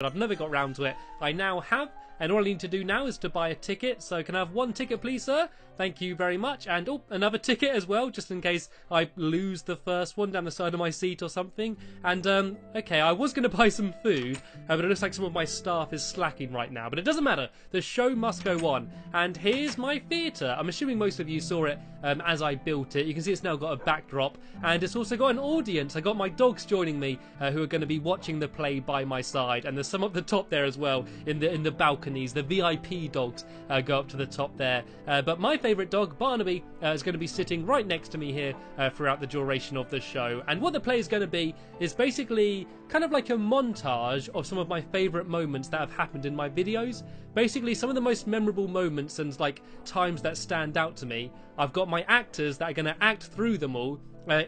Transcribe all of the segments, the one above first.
but I've never got round to it. I now have, and all I need to do now is to buy a ticket. So can I have one ticket, please, sir? Thank you very much. And oh, another ticket as well, just in case I lose the first one down the side of my seat or something. And okay, I was going to buy some food, but it looks like some of my staff is slacking right now. But it doesn't matter. The show must go on. And here's my theatre. I'm assuming most of you saw it as I built it. You can see it's now got a backdrop, and it's also got an audience. I got my dogs joining me, who are going to be watching the play by my side. And there's some up the top there as well, in the balconies. The VIP dogs go up to the top there. But my favourite dog, Barnaby, is going to be sitting right next to me here throughout the duration of the show. And what the play is going to be is basically kind of like a montage of some of my favourite moments that have happened in my videos. Basically, some of the most memorable moments and like times that stand out to me. I've got my actors that are going to act through them all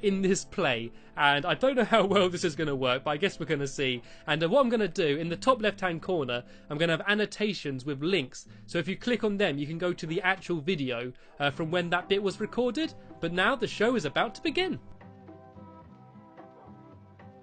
in this play, and I don't know how well this is going to work, but I guess we're going to see. And what I'm going to do, in the top left hand corner, I'm going to have annotations with links, so if you click on them you can go to the actual video from when that bit was recorded. But now the show is about to begin.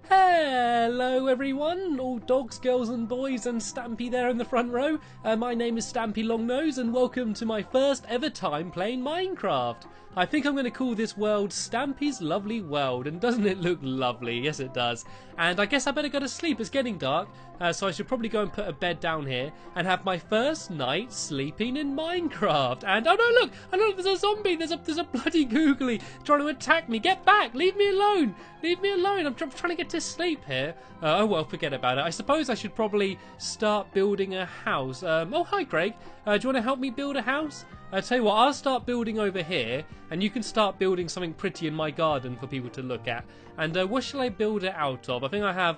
Hello everyone, all dogs, girls and boys, and Stampy there in the front row. My name is Stampy Longnose, and welcome to my first ever time playing Minecraft. I think I'm going to call this world Stampy's Lovely World, and doesn't it look lovely? Yes it does. And I guess I better go to sleep, it's getting dark, so I should probably go and put a bed down here and have my first night sleeping in Minecraft. And oh no, look! I know there's a zombie, there's a bloody googly trying to attack me. Get back! Leave me alone! Leave me alone! I'm trying to get to sleep here. Oh well, forget about it. I suppose I should probably start building a house. Oh hi Craig, do you want to help me build a house? I'll tell you what, I'll start building over here, and you can start building something pretty in my garden for people to look at. And what shall I build it out of? I think I have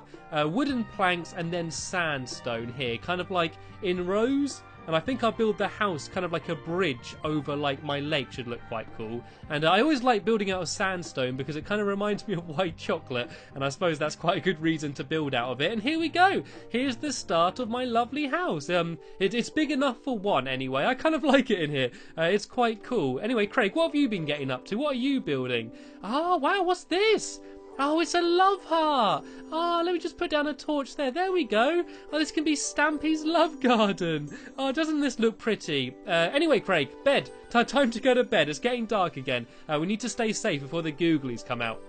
wooden planks and then sandstone here, kind of like in rows. And I think I'll build the house kind of like a bridge over like my lake. Should look quite cool. And I always like building out of sandstone because it kind of reminds me of white chocolate, and I suppose that's quite a good reason to build out of it. And here we go. Here's the start of my lovely house. It's big enough for one anyway. I kind of like it in here. It's quite cool. Anyway, Craig, what have you been getting up to? What are you building? Oh wow, what's this? Oh, it's a love heart. Oh, let me just put down a torch there. There we go. Oh, this can be Stampy's love garden. Oh, doesn't this look pretty? Anyway, Craig, bed. Time to go to bed. It's getting dark again. We need to stay safe before the googlies come out.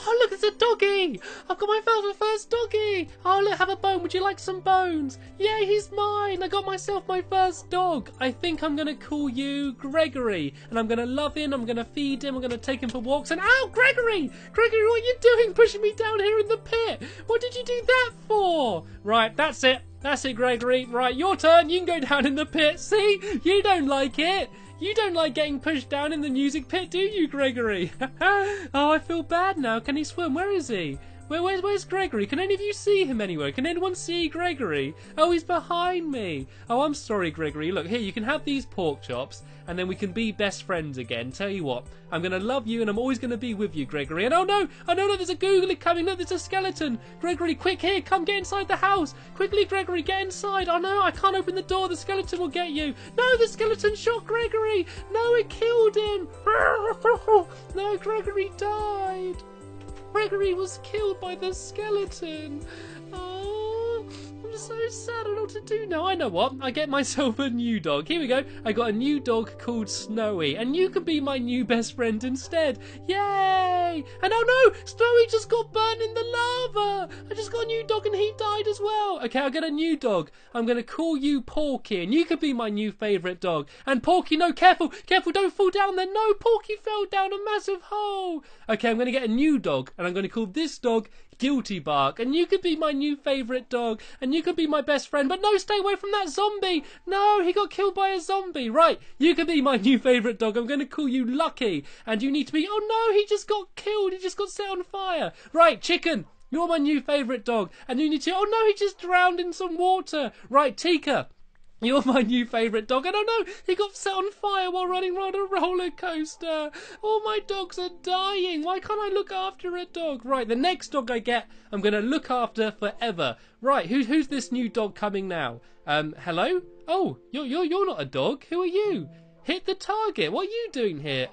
Oh look, it's a doggy! I've got my first doggy! Oh look, have a bone, would you like some bones? Yay, he's mine! I got myself my first dog! I think I'm gonna call you Gregory, and I'm gonna love him, I'm gonna feed him, I'm gonna take him for walks, and ow, Gregory! Gregory, what are you doing pushing me down here in the pit? What did you do that for? Right, that's it. That's it, Gregory. Right, your turn. You can go down in the pit. See? You don't like it. You don't like getting pushed down in the music pit, do you, Gregory? Oh, I feel bad now. Can he swim? Where is he? Where's Gregory? Can any of you see him anywhere? Can anyone see Gregory? Oh, he's behind me. Oh, I'm sorry, Gregory. Look, here, you can have these pork chops, and then we can be best friends again. Tell you what, I'm going to love you, and I'm always going to be with you, Gregory. And oh no, there's a googly coming. Look, there's a skeleton. Gregory, quick, here, come get inside the house. Quickly, Gregory, get inside. Oh no, I can't open the door. The skeleton will get you. No, the skeleton shot Gregory. No, it killed him. No, Gregory died. Gregory was killed by the skeleton. Oh, I'm so sad. I don't know what to do now. I know what. I get myself a new dog. Here we go. I got a new dog called Snowy, and you can be my new best friend instead. Yay! And oh no, Snowy just got burned in the lava. I just got a new dog and he died as well. Okay, I'll get a new dog. I'm going to call you Porky, and you can be my new favourite dog. And Porky, no, careful, don't fall down there. No, Porky fell down a massive hole. Okay, I'm going to get a new dog, and I'm going to call this dog Guilty Bark, and you could be my new favourite dog, and you could be my best friend. But no, stay away from that zombie. No, he got killed by a zombie. Right, you can be my new favourite dog. I'm going to call you Lucky, and you need to be, oh no, he just got killed. He just got set on fire. Right, Chicken, you're my new favourite dog, and you need to, oh no, he just drowned in some water. Right, Tika, you're my new favourite dog. And oh no, he got set on fire while running around a roller coaster. All my dogs are dying. Why can't I look after a dog? Right, the next dog I get, I'm going to look after forever. Right, who's this new dog coming now? Hello? Oh, you're not a dog. Who are you? Hit the target. What are you doing here?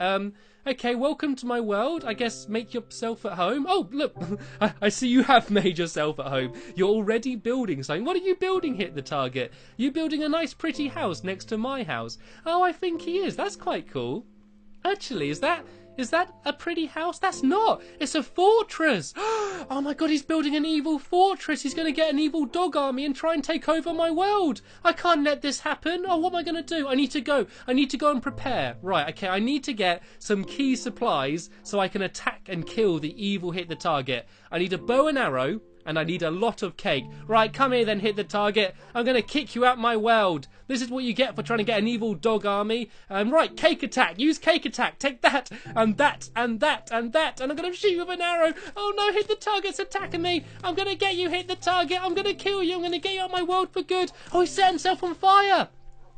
Okay, welcome to my world. I guess make yourself at home. Oh, look, I see you have made yourself at home. You're already building something. What are you building, Hit the Target? You building a nice pretty house next to my house. Oh, I think he is. That's quite cool. Actually, is that a pretty house? That's not. It's a fortress. Oh my god, he's building an evil fortress. He's going to get an evil dog army and try and take over my world. I can't let this happen. Oh, what am I going to do? I need to go. I need to go and prepare. Right, okay, I need to get some key supplies so I can attack and kill the evil Hit the Target. I need a bow and arrow. And I need a lot of cake. Right, come here then, Hit the Target. I'm going to kick you out my world. This is what you get for trying to get an evil dog army. Right, cake attack. Use cake attack. Take that, and that, and that, and that. And I'm going to shoot you with an arrow. Oh no, Hit the Target's attacking me. I'm going to get you, Hit the Target. I'm going to kill you. I'm going to get you out of my world for good. Oh, he set himself on fire.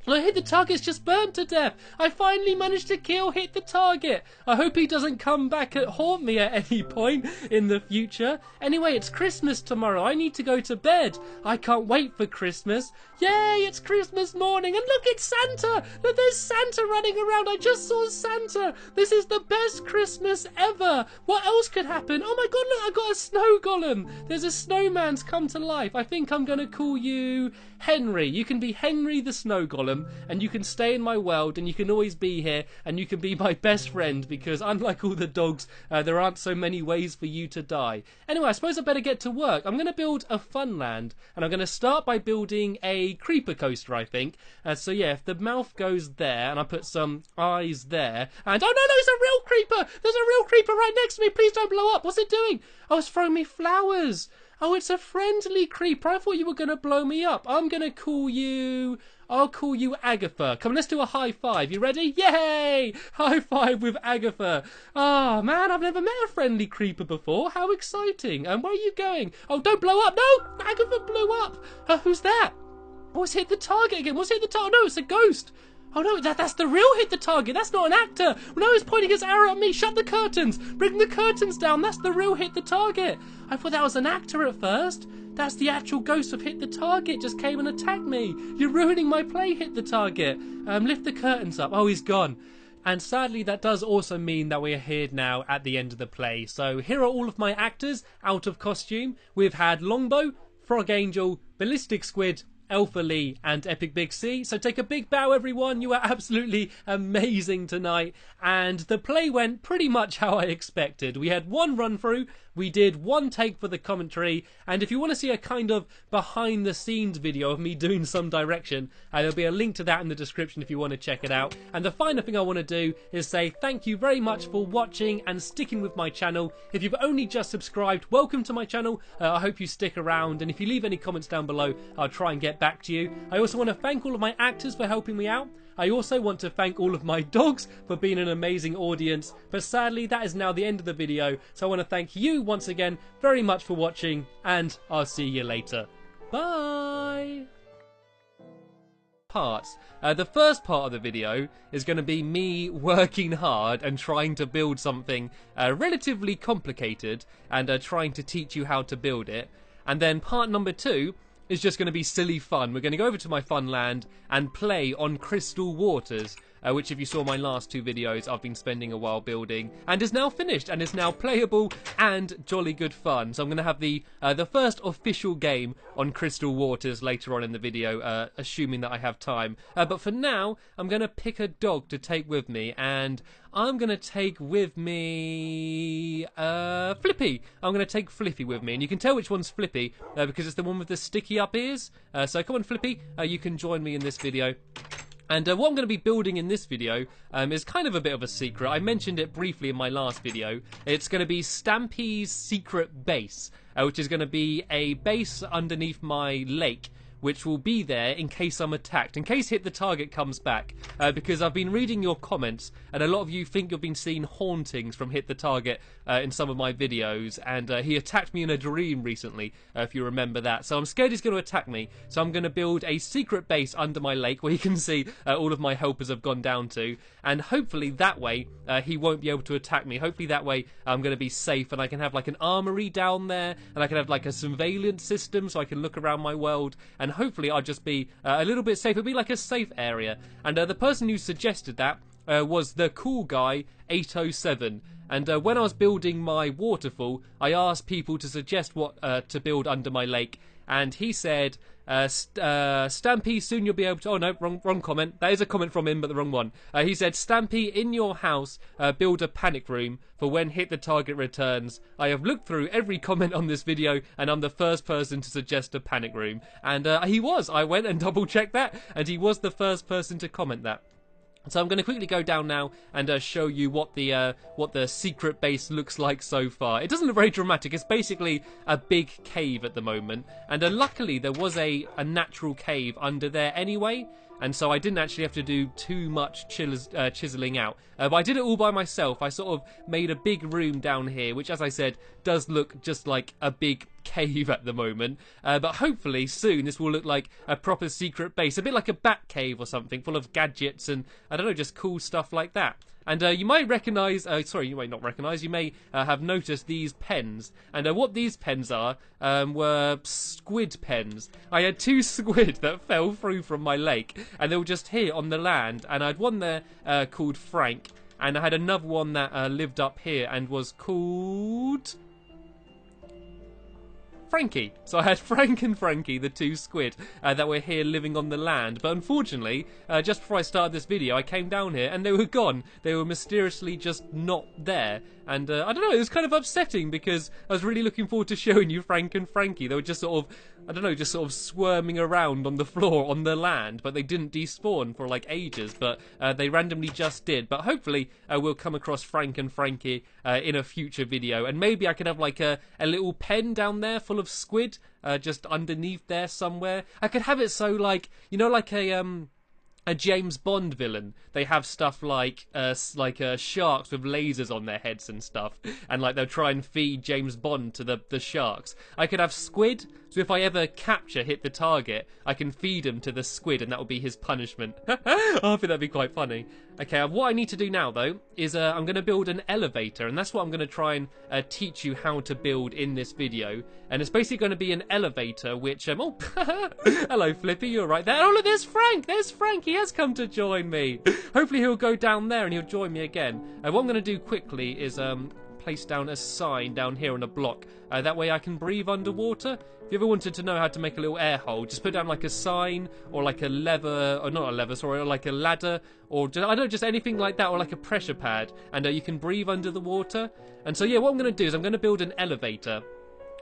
I Hit the Target's just burnt to death. I finally managed to kill Hit the Target. I hope he doesn't come back and haunt me at any point in the future. Anyway, it's Christmas tomorrow. I need to go to bed. I can't wait for Christmas. Yay, it's Christmas morning. And look, it's Santa. Look, there's Santa running around. I just saw Santa. This is the best Christmas ever. What else could happen? Oh my god, look, I got a snow golem. There's a snowman's come to life. I think I'm going to call you Henry. You can be Henry the snow golem. And you can stay in my world, and you can always be here, and you can be my best friend, because unlike all the dogs, there aren't so many ways for you to die. Anyway, I suppose I better get to work. I'm going to build a fun land, and I'm going to start by building a creeper coaster, I think. So yeah, if the mouth goes there, and I put some eyes there, and oh no, it's a real creeper! There's a real creeper right next to me! Please don't blow up! What's it doing? Oh, it's throwing me flowers! Oh, it's a friendly creeper. I thought you were going to blow me up. I'll call you Agatha. Come on, let's do a high five. You ready? Yay! High five with Agatha. Oh, man, I've never met a friendly creeper before. How exciting. And where are you going? Oh, don't blow up. No, Agatha blew up. Who's that? What's Hit the Target again? What's Hit the Target? No, it's a ghost. Oh no, that's the real Hit the Target. That's not an actor. No, he's pointing his arrow at me. Shut the curtains. Bring the curtains down. That's the real Hit the Target. I thought that was an actor at first. That's the actual ghost of Hit the Target. Just came and attacked me. You're ruining my play, Hit the Target. Lift the curtains up. Oh, he's gone. And sadly, that does also mean that we are here now at the end of the play. So here are all of my actors out of costume. We've had Longbow, Frog Angel, Ballistic Squid, Alpha Lee and Epic Big C. So take a big bow, everyone. You are absolutely amazing tonight. And the play went pretty much how I expected. We had one run through. We did one take for the commentary. And if you want to see a kind of behind the scenes video of me doing some direction, there'll be a link to that in the description if you want to check it out. And the final thing I want to do is say thank you very much for watching and sticking with my channel. If you've only just subscribed, welcome to my channel. I hope you stick around. And if you leave any comments down below, I'll try and get back to you. I also want to thank all of my actors for helping me out. I also want to thank all of my dogs for being an amazing audience, but sadly that is now the end of the video, so I want to thank you once again very much for watching, and I'll see you later. Bye! Parts. The first part of the video is going to be me working hard and trying to build something relatively complicated and trying to teach you how to build it, and then part number 2 is just going to be silly fun. We're going to go over to my fun land and play on Crystal Waters, which if you saw my last 2 videos I've been spending a while building, and is now finished and is now playable and jolly good fun. So I'm going to have the first official game on Crystal Waters later on in the video, assuming that I have time. But for now, I'm going to pick a dog to take with me, and I'm going to take with me Flippy. I'm going to take Flippy with me, and you can tell which one's Flippy because it's the one with the sticky up ears. So come on, Flippy, you can join me in this video. And what I'm going to be building in this video is kind of a bit of a secret. I mentioned it briefly in my last video. It's going to be Stampy's secret base, which is going to be a base underneath my lake, which will be there in case I'm attacked, in case Hit the Target comes back, because I've been reading your comments, and a lot of you think you've been seeing hauntings from Hit the Target in some of my videos, and he attacked me in a dream recently, if you remember that. So I'm scared he's going to attack me, so I'm going to build a secret base under my lake where you can see all of my helpers have gone down to, and hopefully that way he won't be able to attack me. Hopefully that way I'm going to be safe, and I can have like an armory down there, and I can have like a surveillance system so I can look around my world, and and hopefully I'll just be a little bit safe. It'll be like a safe area. And the person who suggested that was the cool guy 807. And when I was building my waterfall, I asked people to suggest what to build under my lake, and he said, Stampy, soon you'll be able to... Oh, no, wrong comment. That is a comment from him, but the wrong one. He said, Stampy, in your house, build a panic room for when hit the target returns. I have looked through every comment on this video, and I'm the first person to suggest a panic room. And he was. I went and double-checked that, and he was the first person to comment that. So I'm going to quickly go down now and show you what the secret base looks like so far. It doesn't look very dramatic. It's basically a big cave at the moment. And luckily there was a natural cave under there anyway. And so I didn't actually have to do too much chiseling out. But I did it all by myself. I sort of made a big room down here, which, as I said, does look just like a big cave at the moment. But hopefully soon this will look like a proper secret base. A bit like a bat cave or something, full of gadgets and, I don't know, just cool stuff like that. And you might recognise, sorry, you might not recognise, you may have noticed these pens. And what these pens are were squid pens. I had 2 squid that fell through from my lake, and they were just here on the land. And I had one there called Frank, and I had another one that lived up here and was called Frankie. So I had Frank and Frankie, the 2 squid that were here living on the land. But unfortunately, just before I started this video, I came down here and they were gone. They were mysteriously just not there. And I don't know, it was kind of upsetting because I was really looking forward to showing you Frank and Frankie. They were just sort of, I don't know, just sort of squirming around on the floor on the land, but they didn't despawn for like ages, but they randomly just did. But hopefully we'll come across Frank and Frankie in a future video, and maybe I can have like a little pen down there full of squid just underneath there somewhere. I could have it so like, you know, like a James Bond villain. They have stuff like sharks with lasers on their heads and stuff, and like they'll try and feed James Bond to the sharks. I could have squid, so if I ever hit the target, I can feed him to the squid, and that will be his punishment. I think that'd be quite funny. Okay, what I need to do now though is I'm going to build an elevator, and that's what I'm going to try and teach you how to build in this video. And it's basically going to be an elevator which oh hello Flippy, you're right there. Oh look, there's Frank, he has come to join me. Hopefully he'll go down there and he'll join me again. What I'm going to do quickly is place down a sign down here on a block. That way I can breathe underwater. If you ever wanted to know how to make a little air hole, just put down like a sign or like a lever, or not a lever, sorry, or like a ladder, or just, I don't know, just anything like that, or like a pressure pad, and you can breathe under the water. And so yeah, what I'm going to do is I'm going to build an elevator.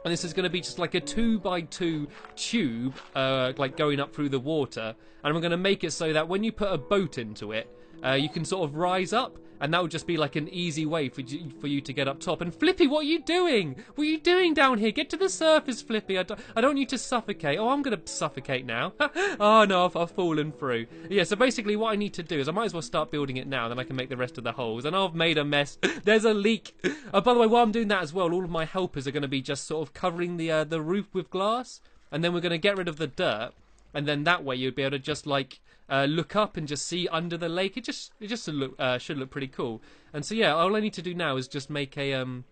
And this is going to be just like a 2x2 tube, like going up through the water. And I'm going to make it so that when you put a boat into it, you can sort of rise up, and that will just be like an easy way for you to get up top. And Flippy, what are you doing? What are you doing down here? Get to the surface, Flippy. I don't want you to suffocate. Oh, I'm going to suffocate now. Oh, no, I've fallen through. Yeah, so basically what I need to do is I might as well start building it now, then I can make the rest of the holes. And I've made a mess. There's a leak. By the way, while I'm doing that as well, all of my helpers are going to be just sort of covering the roof with glass. And then we're going to get rid of the dirt. And then that way you'd be able to just like look up and just see under the lake. It just should look pretty cool. And so yeah, all I need to do now is just make a kind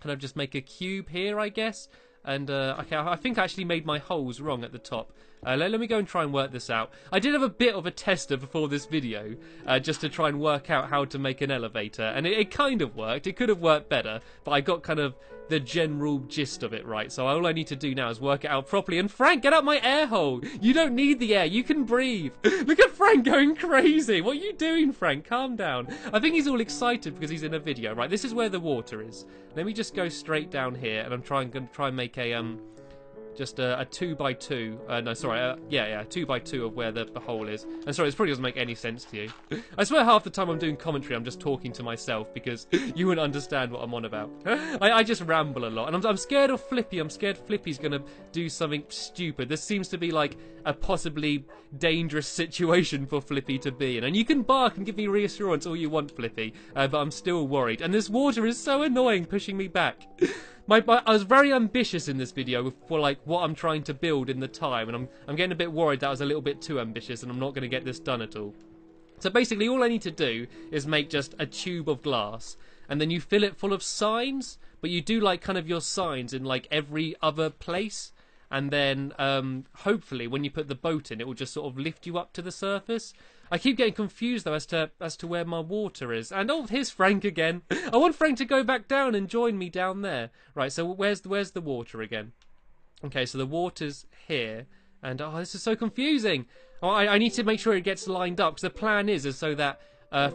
of just make a cube here, I guess. And okay, I think I actually made my holes wrong at the top. Let me go and try and work this out. I did have a bit of a tester before this video, just to try and work out how to make an elevator, and it kind of worked. It could have worked better, but I got kind of the general gist of it right. So all I need to do now is work it out properly. And Frank, get out my air hole. You don't need the air. You can breathe. Look at Frank going crazy. What are you doing, Frank? Calm down. I think he's all excited because he's in a video. Right, this is where the water is. Let me just go straight down here, and I'm going to try and make a just a 2x2. No, sorry. Yeah, 2x2 of where the hole is. And sorry, this probably doesn't make any sense to you. I swear half the time I'm doing commentary, I'm just talking to myself because you wouldn't understand what I'm on about. I just ramble a lot. And I'm scared of Flippy. I'm scared Flippy's going to do something stupid. This seems to be like a possibly dangerous situation for Flippy to be in. And you can bark and give me reassurance all you want, Flippy. But I'm still worried. And this water is so annoying, pushing me back. I was very ambitious in this video for like what I'm trying to build in the time, and I'm getting a bit worried that I was a little bit too ambitious and I'm not going to get this done at all. So basically all I need to do is make just a tube of glass, and then you fill it full of signs, but you do like kind of your signs in like every other place. and then hopefully when you put the boat in, it will just sort of lift you up to the surface. I keep getting confused though as to where my water is. And oh, here's Frank again. I want Frank to go back down and join me down there. Right, so where's the water again? Okay, so the water's here, and oh, this is so confusing. Oh, I need to make sure it gets lined up, because the plan is so that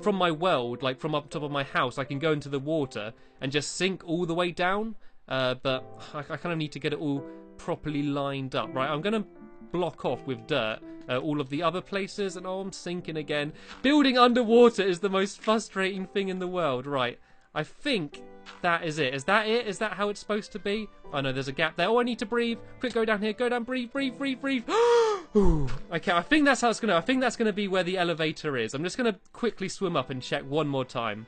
from my world, like from up top of my house, I can go into the water and just sink all the way down. But I kind of need to get it all properly lined up. Right, I'm going to block off with dirt all of the other places, and oh, I'm sinking again. Building underwater is the most frustrating thing in the world. Right, I think that is it. Is that it? Is that how it's supposed to be? Oh no, there's a gap there. Oh, I need to breathe. Quick, go down here. Go down. Breathe, breathe, breathe, breathe. Okay, I think that's how it's gonna. I think that's gonna be where the elevator is. I'm just gonna quickly swim up and check one more time.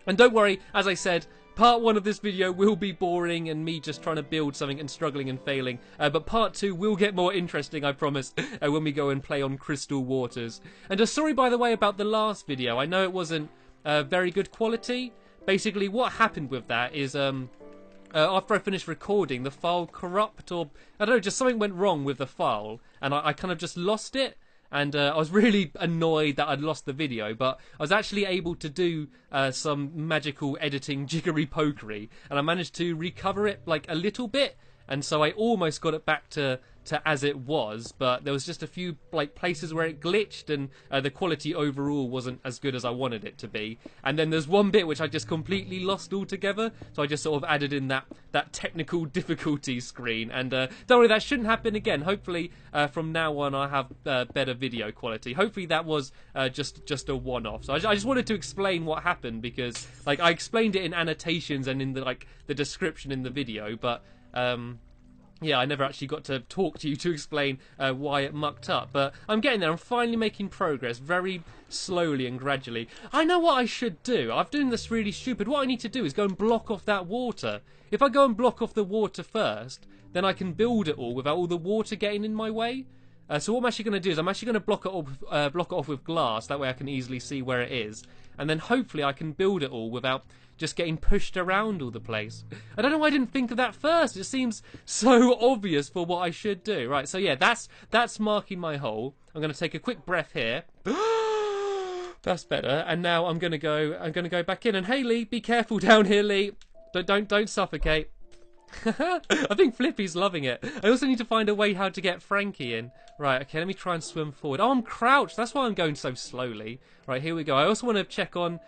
And don't worry, as I said, part 1 of this video will be boring and me just trying to build something and struggling and failing. But part 2 will get more interesting, I promise, when we go and play on Crystal Waters. And sorry, by the way, about the last video. I know it wasn't very good quality. Basically, what happened with that is after I finished recording, the file corrupted, or I don't know, just something went wrong with the file, and I kind of just lost it. And I was really annoyed that I'd lost the video, but I was actually able to do some magical editing jiggery-pokery, and I managed to recover it like a little bit, and so I almost got it back to as it was, but there was just a few like places where it glitched, and the quality overall wasn't as good as I wanted it to be. And then there's one bit which I just completely lost altogether, so I just sort of added in that technical difficulty screen. And don't worry, that shouldn't happen again. Hopefully from now on I have better video quality. Hopefully that was just a one-off. So I just wanted to explain what happened, because like I explained it in annotations and in the description in the video, but yeah, I never actually got to talk to you to explain why it mucked up. But I'm getting there. I'm finally making progress, very slowly and gradually. I know what I should do. I've done this really stupid. What I need to do is go and block off that water. If I go and block off the water first, then I can build it all without all the water getting in my way. So what I'm actually going to do is I'm actually going to block it off with glass. That way I can easily see where it is. And then hopefully I can build it all without just getting pushed around all the place. I don't know why I didn't think of that first. It seems so obvious for what I should do. Right, so yeah, that's marking my hole. I'm going to take a quick breath here. That's better. And now I'm going to go back in. And hey, Lee, be careful down here, Lee. Don't suffocate. I think Flippy's loving it. I also need to find a way how to get Frankie in. Right, okay, let me try and swim forward. Oh, I'm crouched. That's why I'm going so slowly. Right, here we go. I also want to check on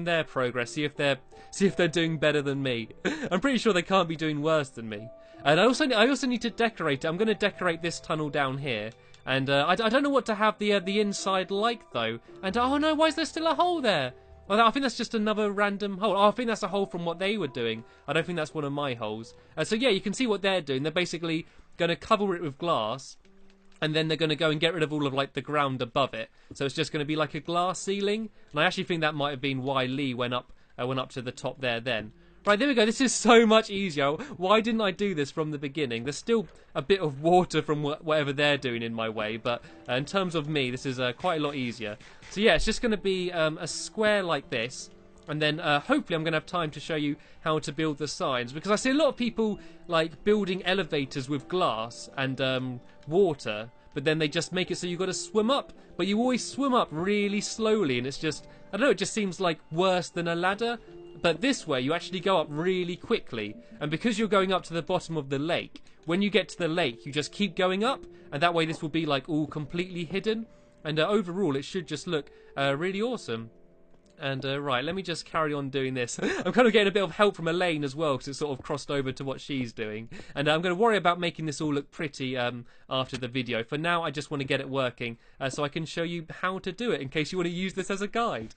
their progress, see if they're doing better than me. I'm pretty sure they can't be doing worse than me. And I also need to decorate it. I'm going to decorate this tunnel down here. And I don't know what to have the inside like though. And oh no, why is there still a hole there? Well, I think that's just another random hole. Oh, I think that's a hole from what they were doing. I don't think that's one of my holes. So yeah, you can see what they're doing. They're basically going to cover it with glass, and then they're going to go and get rid of all of like the ground above it. So it's just going to be like a glass ceiling. And I actually think that might have been why Lee went up to the top there then. Right, there we go. This is so much easier. Why didn't I do this from the beginning? There's still a bit of water from whatever they're doing in my way, but in terms of me, this is quite a lot easier. So yeah, it's just going to be a square like this, and then hopefully I'm going to have time to show you how to build the signs, because I see a lot of people like building elevators with glass and water, but then they just make it so you've got to swim up, but you always swim up really slowly, and it's just, I don't know, it just seems like worse than a ladder. But this way, you actually go up really quickly. And because you're going up to the bottom of the lake, when you get to the lake, you just keep going up. And that way, this will be like all completely hidden. And overall, it should just look really awesome. And right, let me just carry on doing this. I'm kind of getting a bit of help from Elaine as well, because it's sort of crossed over to what she's doing. And I'm going to worry about making this all look pretty after the video. For now, I just want to get it working so I can show you how to do it, in case you want to use this as a guide.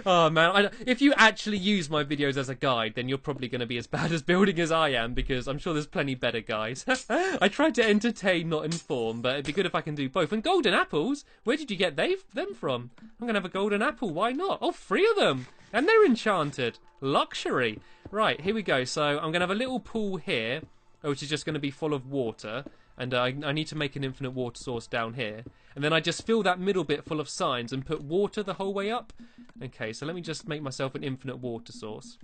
Oh man, if you actually use my videos as a guide, then you're probably going to be as bad as building as I am, because I'm sure there's plenty better guys. I tried to entertain, not inform, but it'd be good if I can do both. And golden apples, where did you get them from? I'm going to have a golden apple, why not? Oh, 3 of them! And they're enchanted. Luxury. Right, here we go. So I'm going to have a little pool here, which is just going to be full of water. And I need to make an infinite water source down here. And then I just fill that middle bit full of signs and put water the whole way up. Okay, so let me just make myself an infinite water source.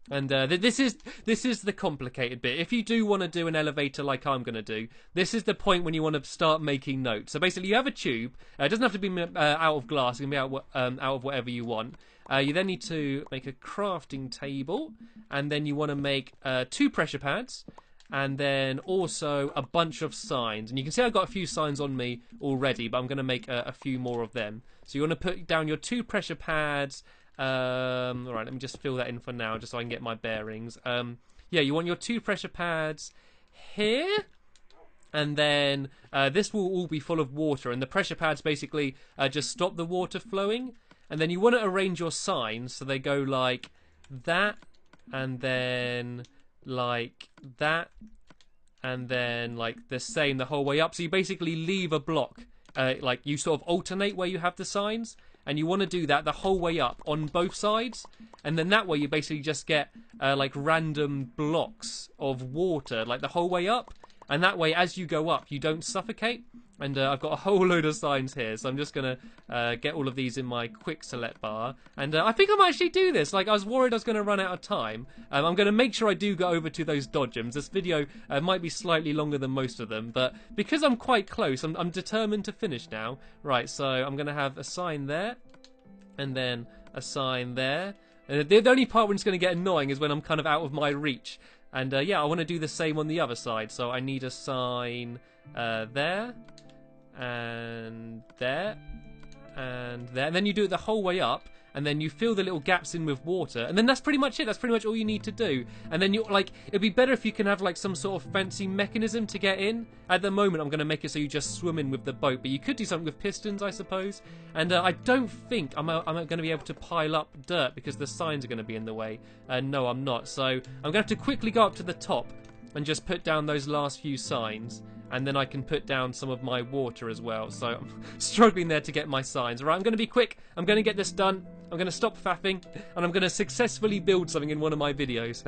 And this is the complicated bit. If you do want to do an elevator like I'm going to do, this is the point when you want to start making notes. So basically, you have a tube. It doesn't have to be out of glass. It can be out of whatever you want. You then need to make a crafting table, and then you want to make 2 pressure pads, and then also a bunch of signs. And you can see I've got a few signs on me already, but I'm going to make a few more of them. So you want to put down your 2 pressure pads. Alright, let me just fill that in for now, just so I can get my bearings. Yeah, you want your 2 pressure pads here, and then this will all be full of water, and the pressure pads basically just stop the water flowing. And then you want to arrange your signs so they go like that, and then like that, and then like the same the whole way up. So you basically leave a block, like you sort of alternate where you have the signs. And you want to do that the whole way up on both sides. And then that way you basically just get like random blocks of water like the whole way up. And that way as you go up you don't suffocate. And I've got a whole load of signs here. So I'm just going to get all of these in my quick select bar. And I think I might actually do this. Like I was worried I was going to run out of time. I'm going to make sure I do go over to those dodgems. This video might be slightly longer than most of them. But because I'm quite close, I'm determined to finish now. Right, so I'm going to have a sign there. And then a sign there. And the only part when it's going to get annoying is when I'm kind of out of my reach. And yeah, I want to do the same on the other side. So I need a sign there. And there. And there. And then you do it the whole way up. And then you fill the little gaps in with water. And then that's pretty much it. That's pretty much all you need to do. And then you're like, it'd be better if you can have like some sort of fancy mechanism to get in. At the moment, I'm going to make it so you just swim in with the boat. But you could do something with pistons, I suppose. And I don't think I'm going to be able to pile up dirt because the signs are going to be in the way. No, I'm not. So I'm going to have to quickly go up to the top and just put down those last few signs. And then I can put down some of my water as well. So I'm struggling there to get my signs. All right, I'm going to be quick. I'm going to get this done. I'm going to stop faffing. And I'm going to successfully build something in one of my videos.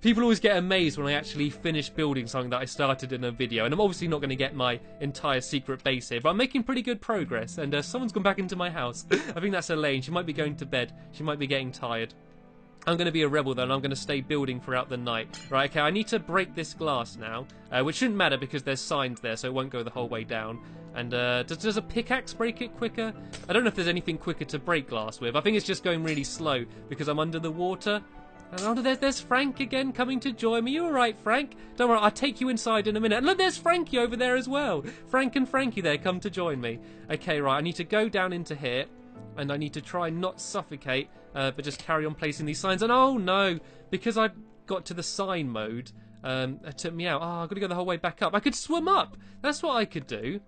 People always get amazed when I actually finish building something that I started in a video. And I'm obviously not going to get my entire secret base here. But I'm making pretty good progress. And someone's gone back into my house. I think that's Elaine. She might be going to bed. She might be getting tired. I'm going to be a rebel then, I'm going to stay building throughout the night. Right, okay, I need to break this glass now, which shouldn't matter because there's signs there, so it won't go the whole way down. And does a pickaxe break it quicker? I don't know if there's anything quicker to break glass with. I think it's just going really slow because I'm under the water. And oh, there's Frank again coming to join me. You alright, Frank? Don't worry, I'll take you inside in a minute. And look, there's Frankie over there as well. Frank and Frankie there come to join me. Okay, right, I need to go down into here. And I need to try and not suffocate, but just carry on placing these signs. And oh no, because I got to the sign mode, it took me out. Oh, I've got to go the whole way back up. I could swim up. That's what I could do.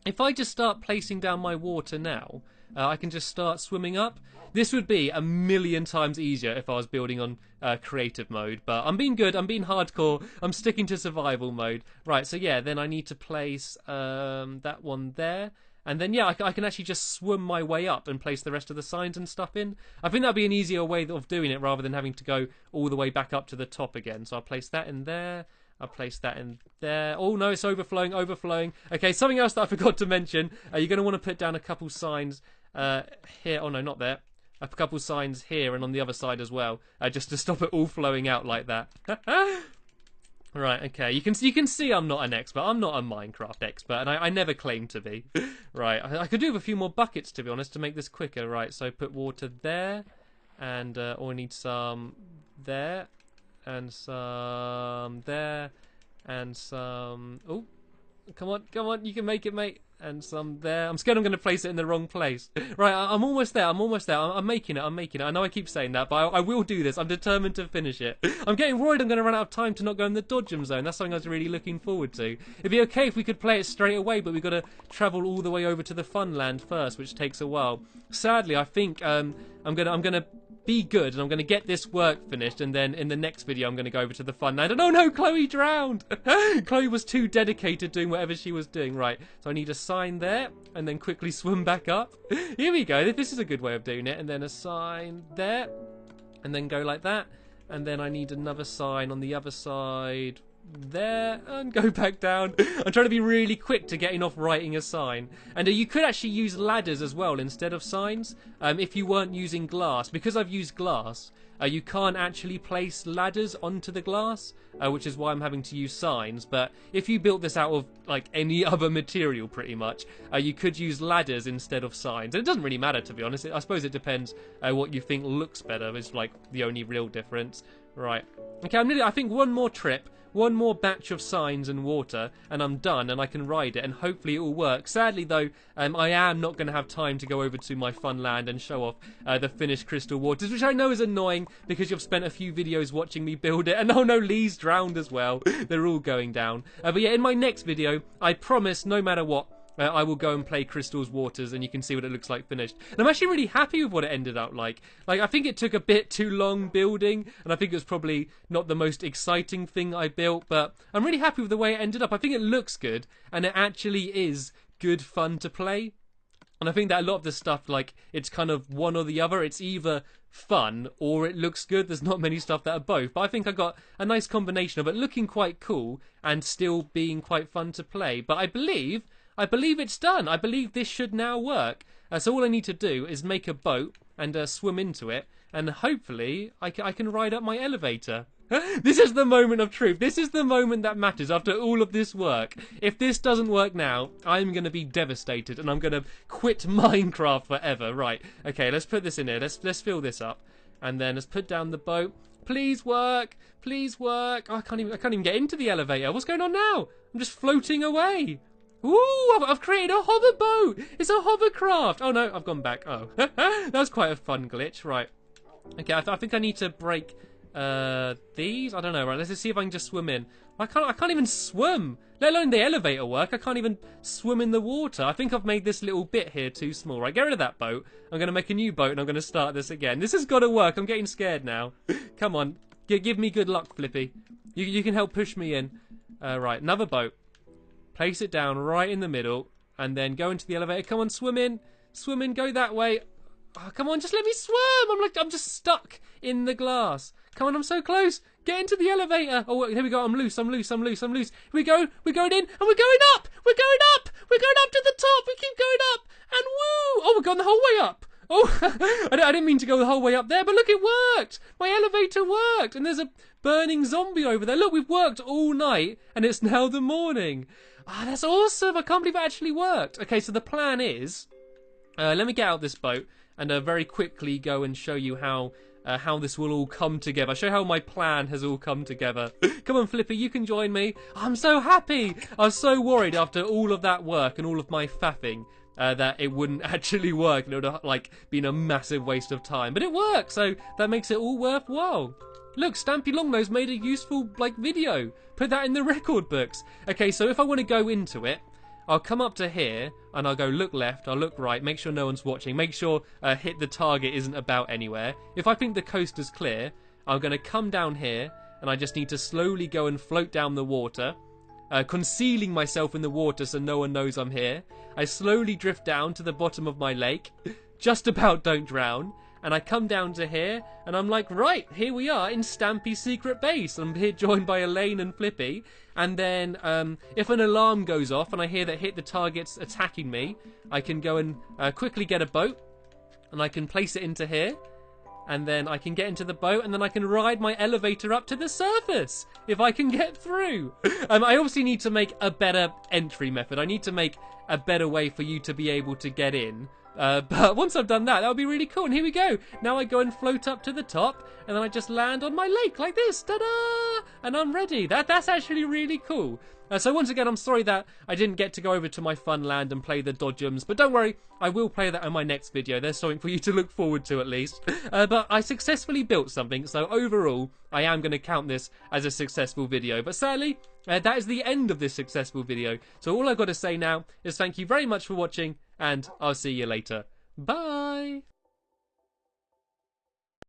If I just start placing down my water now, I can just start swimming up. This would be a million times easier if I was building on creative mode. But I'm being good. I'm being hardcore. I'm sticking to survival mode. Right, so yeah, then I need to place that one there. And then, yeah, I can actually just swim my way up and place the rest of the signs and stuff in. I think that'd be an easier way of doing it rather than having to go all the way back up to the top again. So I'll place that in there. I'll place that in there. Oh, no, it's overflowing, overflowing. Okay, something else that I forgot to mention. You're going to want to put down a couple signs here. Oh, no, not there. A couple signs here and on the other side as well, just to stop it all flowing out like that. Right, okay, you can see I'm not an expert. I'm not a Minecraft expert, and I never claim to be. Right, I could do with a few more buckets, to be honest, to make this quicker. Right, so put water there, and I need some there, and some there, and some... Oh, come on, you can make it, mate. And some there. I'm scared I'm going to place it in the wrong place. Right, I'm almost there. I'm making it. I know I keep saying that, but I will do this. I'm determined to finish it. I'm getting worried I'm going to run out of time to not go in the dodgem zone. That's something I was really looking forward to. It'd be okay if we could play it straight away, but we've got to travel all the way over to the fun land first, which takes a while. Sadly, I think I'm gonna be good and I'm going to get this work finished, and then in the next video I'm going to go over to the fun land. And oh no, Chloe drowned. Chloe was too dedicated doing whatever she was doing. Right, so I need a sign there and then quickly swim back up. Here we go. This is a good way of doing it. And then a sign there and then go like that. And then I need another sign on the other side there and go back down. I'm trying to be really quick to getting off writing a sign. And you could actually use ladders as well instead of signs if you weren't using glass. Because I've used glass, you can't actually place ladders onto the glass, which is why I'm having to use signs. But if you built this out of like any other material pretty much, you could use ladders instead of signs. And it doesn't really matter, to be honest. I suppose it depends what you think looks better is like the only real difference. Right. Okay, I think one more trip. One more batch of signs and water, and I'm done, and I can ride it, and hopefully it will work. Sadly, though, I am not going to have time to go over to my fun land and show off the finished crystal waters, which I know is annoying because you've spent a few videos watching me build it, and oh no, Lee's drowned as well. They're all going down. But yeah, in my next video, I promise, no matter what, I will go and play Crystal's Waters, and you can see what it looks like finished. And I'm actually really happy with what it ended up like. Like, I think it took a bit too long building, and I think it was probably not the most exciting thing I built, but I'm really happy with the way it ended up. I think it looks good, and it actually is good fun to play. And I think that a lot of the stuff, like, it's kind of one or the other. It's either fun or it looks good. There's not many stuff that are both. But I think I got a nice combination of it looking quite cool and still being quite fun to play. But I believe it's done. I believe this should now work. So all I need to do is make a boat and swim into it. And hopefully I can ride up my elevator. This is the moment of truth. This is the moment that matters after all of this work. If this doesn't work now, I'm going to be devastated. And I'm going to quit Minecraft forever. Right. Okay, let's put this in here. Let's fill this up. And then let's put down the boat. Please work. Please work. Oh, I can't even get into the elevator. What's going on now? I'm just floating away. Ooh, I've created a hover boat. It's a hovercraft. Oh no, I've gone back. Oh, that was quite a fun glitch. Right. Okay, I think I need to break these. I don't know. Right, let's just see if I can just swim in. I can't even swim. Let alone the elevator work. I can't even swim in the water. I think I've made this little bit here too small. Right, get rid of that boat. I'm going to make a new boat and I'm going to start this again. This has got to work. I'm getting scared now. Come on. Give me good luck, Flippy. You can help push me in. Right, another boat. Place it down right in the middle, and then go into the elevator. Come on, swim in, go that way. Oh, come on, just let me swim. I'm just stuck in the glass. Come on, I'm so close. Get into the elevator. Oh, here we go. I'm loose. Here we go. We're going in, and we're going up. We're going up to the top. We keep going up, and woo! Oh, we're going the whole way up. Oh, I didn't mean to go the whole way up there, but look, it worked. My elevator worked, and there's a burning zombie over there. Look, we've worked all night, and it's now the morning. Ah, that's awesome. I can't believe it actually worked. Okay, so the plan is, let me get out this boat and very quickly go and show you how this will all come together. Show how my plan has all come together. Come on, Flippy, you can join me. I'm so happy. I was so worried after all of that work and all of my faffing that it wouldn't actually work. It would have like been a massive waste of time. But it worked, so that makes it all worthwhile. Look, Stampy Longnose made a useful video. Put that in the record books. Okay, so if I want to go into it, I'll come up to here and I'll go look left, I'll look right, make sure no one's watching, make sure hit the target isn't about anywhere. If I think the coast is clear, I'm going to come down here and I just need to slowly go and float down the water, concealing myself in the water so no one knows I'm here. I slowly drift down to the bottom of my lake, just about don't drown. And I come down to here, and I'm like, right, here we are in Stampy's secret base. I'm here joined by Elaine and Flippy. And then if an alarm goes off and I hear that hit the target's attacking me, I can go and quickly get a boat. And I can place it into here. And then I can get into the boat, and then I can ride my elevator up to the surface, if I can get through. I obviously need to make a better entry method. I need to make a better way for you to be able to get in. But once I've done that, that'll be really cool. And here we go. Now I go and float up to the top, and then I just land on my lake like this. Ta-da! And I'm ready. That's actually really cool. So once again, I'm sorry that I didn't get to go over to my fun land and play the Dodgems, but don't worry, I will play that in my next video. There's something for you to look forward to at least. But I successfully built something, so overall, I am going to count this as a successful video. But sadly, that is the end of this successful video. So all I've got to say now is thank you very much for watching, and I'll see you later. Bye!